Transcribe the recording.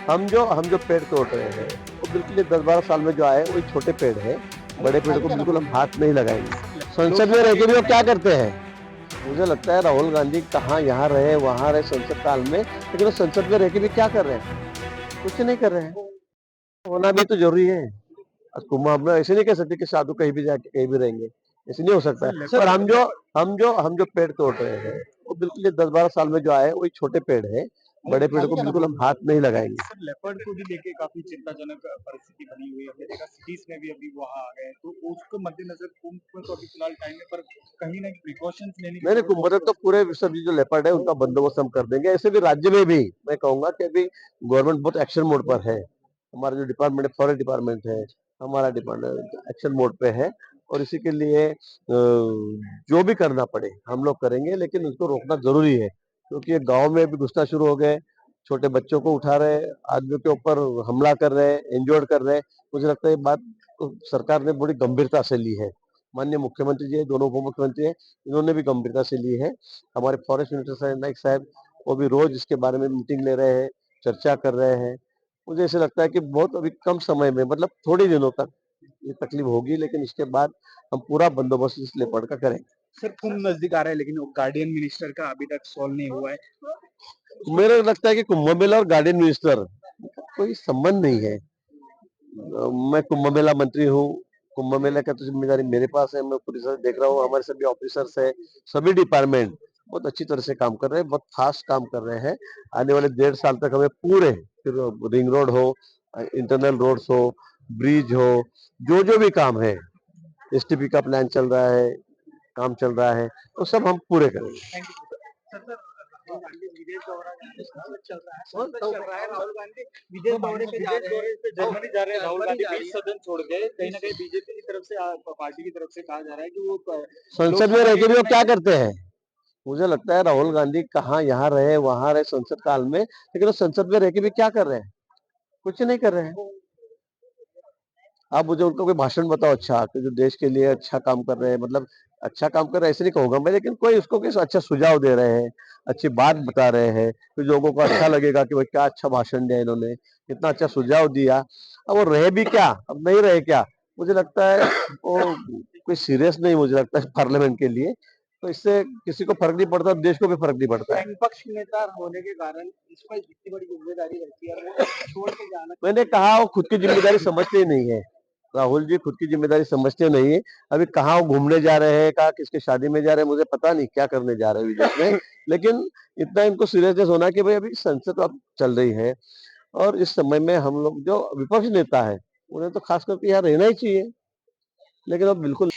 हम जो पेड़ तोड़ रहे हैं वो बिल्कुल ये 10-12 साल में जो आए वही छोटे पेड़ है। बड़े पेड़ को बिल्कुल हम हाथ नहीं लगाएंगे। संसद में रह के भी वो क्या करते हैं? मुझे लगता है राहुल गांधी कहाँ यहाँ रहे वहां रहे संसद काल में, लेकिन वो संसद में रह के भी क्या कर रहे हैं? कुछ नहीं कर रहे हैं। होना भी तो जरूरी है। कुंभ हम ऐसे नहीं कह सकते कि साधु कहीं भी जाके कहीं भी रहेंगे, ऐसे नहीं हो सकता है। पर हम जो पेड़ तोड़ रहे हैं वो बिल्कुल ये 10-12 साल में जो आए वही छोटे पेड़ है। बड़े पेड़ को बिल्कुल हम हाथ नहीं लगाएंगे। सर लेपर्ड को भी लेके काफी चिंताजनक परिस्थिति बनी हुई है। हमने देखा सिटीज में भी अभी वहां आ गए, तो उसको मद्देनजर कुंभ में तो अभी फिलहाल टाइम है, पर कहीं ना कहीं प्रिकॉशंस लेने की नहीं जरूरत कुंभ तो पूरे सभी जो लेपर्ड है उनका बंदोबस्त हम कर देंगे। ऐसे भी राज्य में भी मैं कहूंगा कि अभी गवर्नमेंट बहुत एक्शन मोड पर है। हमारा जो डिपार्टमेंट है, फॉरेस्ट डिपार्टमेंट है, हमारा डिपार्टमेंट एक्शन मोड पे है। और इसी के लिए जो भी करना पड़े हम लोग करेंगे, लेकिन उसको रोकना जरूरी है क्योंकि ये गांव में भी घुसना शुरू हो गए। छोटे बच्चों को उठा रहे, आदमियों के ऊपर हमला कर रहे, इंजोर्ड कर रहे। मुझे लगता है ये बात तो सरकार ने बड़ी गंभीरता से ली है। माननीय मुख्यमंत्री जी, दोनों उप मुख्यमंत्री है, इन्होंने भी गंभीरता से ली है। हमारे फॉरेस्ट मिनिस्टर नाइक साहब वो भी रोज इसके बारे में मीटिंग ले रहे हैं, चर्चा कर रहे हैं। मुझे ऐसे लगता है कि बहुत अभी कम समय में, मतलब थोड़े दिनों तक ये तकलीफ होगी, लेकिन इसके बाद हम पूरा बंदोबस्त इस लेपर्ड का करेंगे। सर कुंभ नजदीक आ रहा है, लेकिन गार्डियन मिनिस्टर का अभी तक सॉल्व नहीं हुआ है। मेरे लगता है कि कुंभ मेला और गार्डन मिनिस्टर का कोई संबंध नहीं है। मैं कुंभ मेला मंत्री हूँ। कुंभ मेले का तो जिम्मेदारी मेरे पास है। मैं पूरी तरह देख रहा हूँ, हमारे सभी ऑफिसर्स है, सभी डिपार्टमेंट बहुत अच्छी तरह से काम कर रहे हैं, बहुत फास्ट काम कर रहे हैं। आने वाले 1.5 साल तक हमें पूरे, फिर रिंग रोड हो, इंटरनल रोड्स हो, ब्रिज हो, जो जो भी काम है, एसटीपी का प्लान चल रहा है, काम चल रहा है, तो सब हम पूरे करेंगे। सर राहुल गांधी विदेश दौरा चल रहा है, राहुल गांधी विदेश दौरे पे जा रहे हैं, जर्मनी जा रहे हैं राहुल गांधी, बीच सदन छोड़ के कहीं ना कहीं बीजेपी की तरफ से पार्टी की तरफ से कहा जा रहा है कि वो संसद में रह के भी वो क्या करते हैं? मुझे लगता है राहुल गांधी कहाँ यहाँ रहे वहां रहे संसद काल में, लेकिन वो संसद में रह के भी क्या कर रहे हैं? कुछ नहीं कर रहे हैं। आप मुझे उनका कोई भाषण बताओ अच्छा, कि जो देश के लिए अच्छा काम कर रहे हैं, मतलब अच्छा काम कर रहे हैं ऐसे नहीं कहूंगा मैं, लेकिन कोई उसको किस अच्छा सुझाव दे रहे हैं, अच्छी बात बता रहे हैं, तो लोगों को अच्छा लगेगा कि भाई क्या अच्छा भाषण दिया इन्होंने, कितना अच्छा सुझाव दिया। अब वो रहे भी क्या, अब नहीं रहे क्या? मुझे लगता है वो कोई सीरियस नहीं, मुझे लगता है पार्लियामेंट के लिए। तो इससे किसी को फर्क नहीं पड़ता, देश को भी फर्क नहीं पड़ता है। विपक्ष नेता होने के कारण इस पर जितनी बड़ी जिम्मेदारी रहती है वो छोड़ के जाना। मैंने कहा वो खुद की जिम्मेदारी समझते ही नहीं है। राहुल जी खुद की जिम्मेदारी समझते नहीं है। अभी कहाँ वो घूमने जा रहे हैं, कहाँ किसके शादी में जा रहे हैं, मुझे पता नहीं क्या करने जा रहे हैं विदेश में। लेकिन इतना इनको सीरियसनेस होना कि भाई अभी संसद अब चल रही है, और इस समय में हम लोग जो विपक्ष नेता है उन्हें तो खास करके यहाँ रहना ही चाहिए, लेकिन अब बिल्कुल